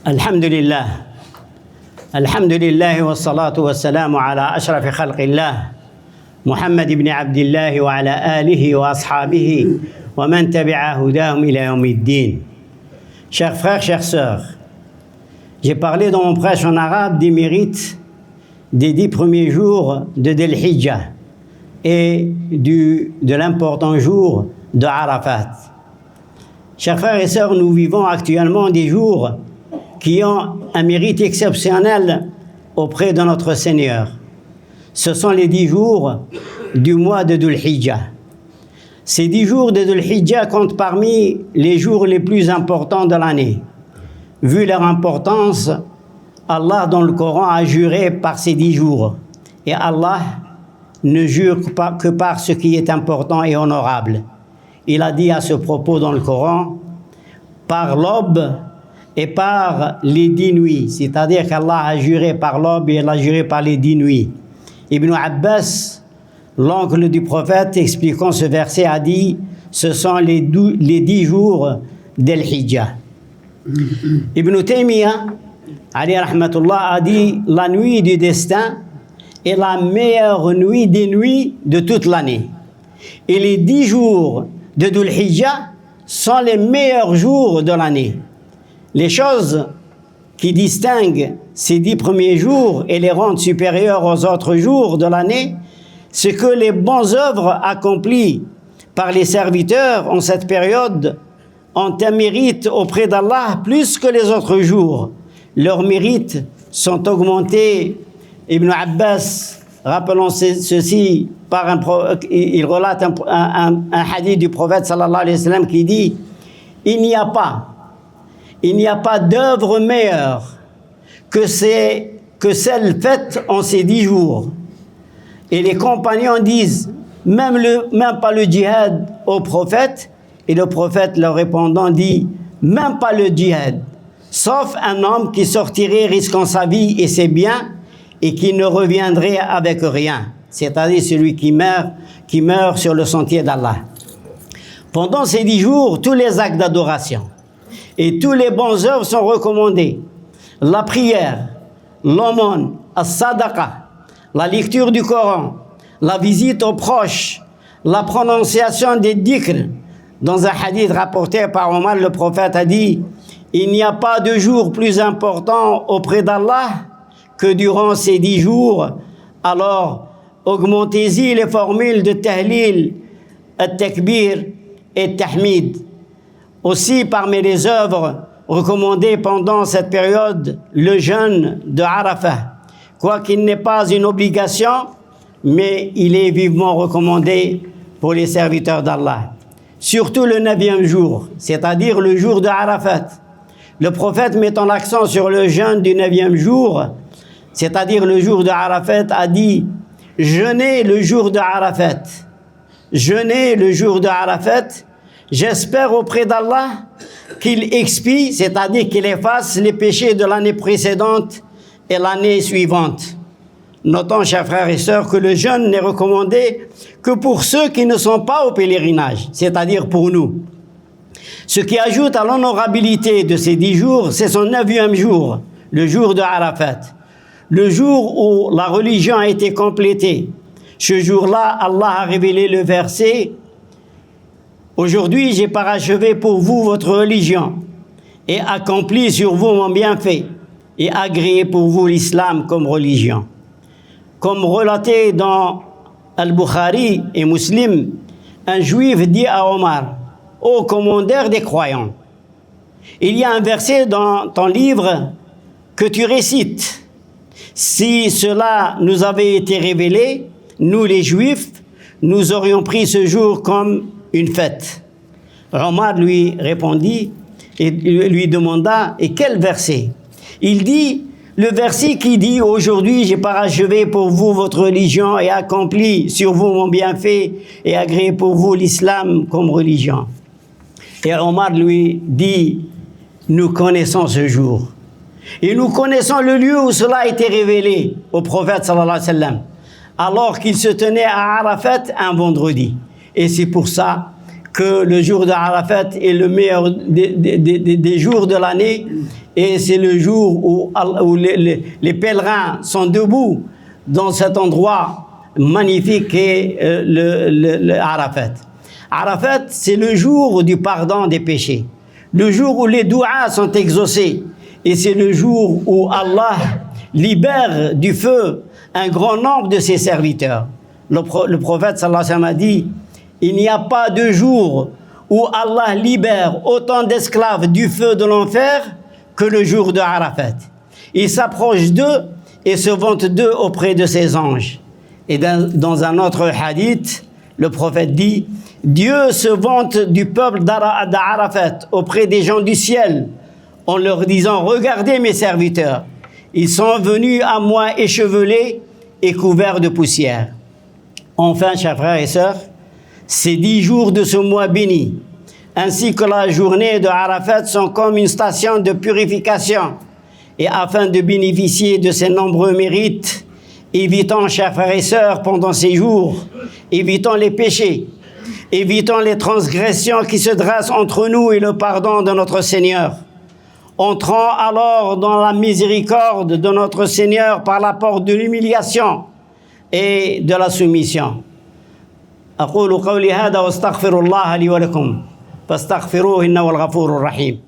الحمد لله الحمد لله والصلاة والسلام على أشرف خلق الله محمد بن عبد الله وعلى آله وأصحابه ومن تبع هداهم إلى يوم الدين. Chers frères, chères sœurs, j'ai parlé dans mon prêche en arabe des mérites des 10 premiers jours de Dhul Hijjah et de l'important jour de Arafat. Chers frères et sœurs, nous vivons actuellement des jours qui ont un mérite exceptionnel auprès de notre Seigneur. Ce sont les 10 jours du mois de Dhul Hijjah. Ces 10 jours de Dhul Hijjah comptent parmi les jours les plus importants de l'année. Vu leur importance, Allah dans le Coran a juré par ces 10 jours. Et Allah ne jure que par ce qui est important et honorable. Il a dit à ce propos dans le Coran, par l'aube et par les 10 nuits. C'est-à-dire qu'Allah a juré par l'aube et il a juré par les 10 nuits. Ibn Abbas, l'oncle du prophète, expliquant ce verset, a dit, ce sont les 10 jours d'Al Hijjah. Ibn Taymiyyah, alayhi rahmatullah, a dit, la nuit du destin est la meilleure nuit des nuits de toute l'année. Et les 10 jours de Dhul Hijjah sont les meilleurs jours de l'année. Les choses qui distinguent ces 10 premiers jours et les rendent supérieurs aux autres jours de l'année, c'est que les bonnes œuvres accomplies par les serviteurs en cette période ont un mérite auprès d'Allah plus que les autres jours. Leurs mérites sont augmentés. Ibn Abbas, rappelons ceci, il relate un hadith du prophète sallallahu alayhi wa sallam qui dit, il n'y a pas d'œuvre meilleure que celle faite en ces 10 jours. Et les compagnons disent, même pas le djihad au prophète, et le prophète leur répondant dit, même pas le djihad, sauf un homme qui sortirait risquant sa vie et ses biens, et qui ne reviendrait avec rien, c'est-à-dire celui qui meurt sur le sentier d'Allah. Pendant ces 10 jours, tous les actes d'adoration et tous les bons œuvres sont recommandés. La prière, l'aumône, as-sadaqa, la lecture du Coran, la visite aux proches, la prononciation des dhikr. Dans un hadith rapporté par Omar, le prophète a dit, il n'y a pas de jour plus important auprès d'Allah que durant ces 10 jours, alors augmentez-y les formules de tahlil, at-takbir et tahmid. Aussi, parmi les œuvres recommandées pendant cette période, le jeûne de Arafat, quoiqu'il n'est pas une obligation, mais il est vivement recommandé pour les serviteurs d'Allah. Surtout le 9e jour, c'est-à-dire le jour de Arafat. Le prophète, mettant l'accent sur le jeûne du 9e jour, c'est-à-dire le jour de Arafat, a dit « Jeûnez le jour de Arafat. Jeûnez le jour de Arafat. J'espère auprès d'Allah qu'il expie, c'est-à-dire qu'il efface les péchés de l'année précédente et l'année suivante. » Notons, chers frères et sœurs, que le jeûne n'est recommandé que pour ceux qui ne sont pas au pèlerinage, c'est-à-dire pour nous. Ce qui ajoute à l'honorabilité de ces 10 jours, c'est son 9e jour, le jour de Arafat. Le jour où la religion a été complétée. Ce jour-là, Allah a révélé le verset « Aujourd'hui, j'ai parachevé pour vous votre religion et accompli sur vous mon bienfait et agréé pour vous l'islam comme religion. » Comme relaté dans Al-Bukhari et Muslim, un juif dit à Omar, « Ô commandeur des croyants, il y a un verset dans ton livre que tu récites. Si cela nous avait été révélé, nous les Juifs, nous aurions pris ce jour comme une fête. » Omar lui répondit et lui demanda, « Et quel verset ?» Il dit, « Le verset qui dit, aujourd'hui j'ai parachevé pour vous votre religion et accompli sur vous mon bienfait et agréé pour vous l'islam comme religion. » Et Omar lui dit, « Nous connaissons ce jour. Et nous connaissons le lieu où cela a été révélé au prophète sallallahu alayhi wa sallam, alors qu'il se tenait à Arafat un vendredi. Et c'est pour ça que le jour de Arafat est le meilleur des jours de l'année, et c'est le jour où les pèlerins sont debout dans cet endroit magnifique qu'est le Arafat. Arafat, c'est le jour du pardon des péchés, le jour où les douas sont exaucés, et c'est le jour où Allah libère du feu un grand nombre de ses serviteurs. Le prophète sallallahu alayhi wa sallam a dit: il n'y a pas de jour où Allah libère autant d'esclaves du feu de l'enfer que le jour de Arafat. Il s'approche d'eux et se vante d'eux auprès de ses anges. Et dans un autre hadith, le prophète dit: Dieu se vante du peuple d'Arafat auprès des gens du ciel, en leur disant: regardez mes serviteurs, ils sont venus à moi échevelés et couverts de poussière. Enfin, chers frères et sœurs, ces 10 jours de ce mois béni, ainsi que la journée de Arafat, sont comme une station de purification. Et afin de bénéficier de ces nombreux mérites, évitons, chers frères et sœurs, pendant ces jours, évitons les péchés, évitons les transgressions qui se dressent entre nous et le pardon de notre Seigneur. Entrons alors dans la miséricorde de notre Seigneur par la porte de l'humiliation et de la soumission. أقول قولي هذا واستغفر الله لي ولكم فاستغفروه إنه الغفور الرحيم.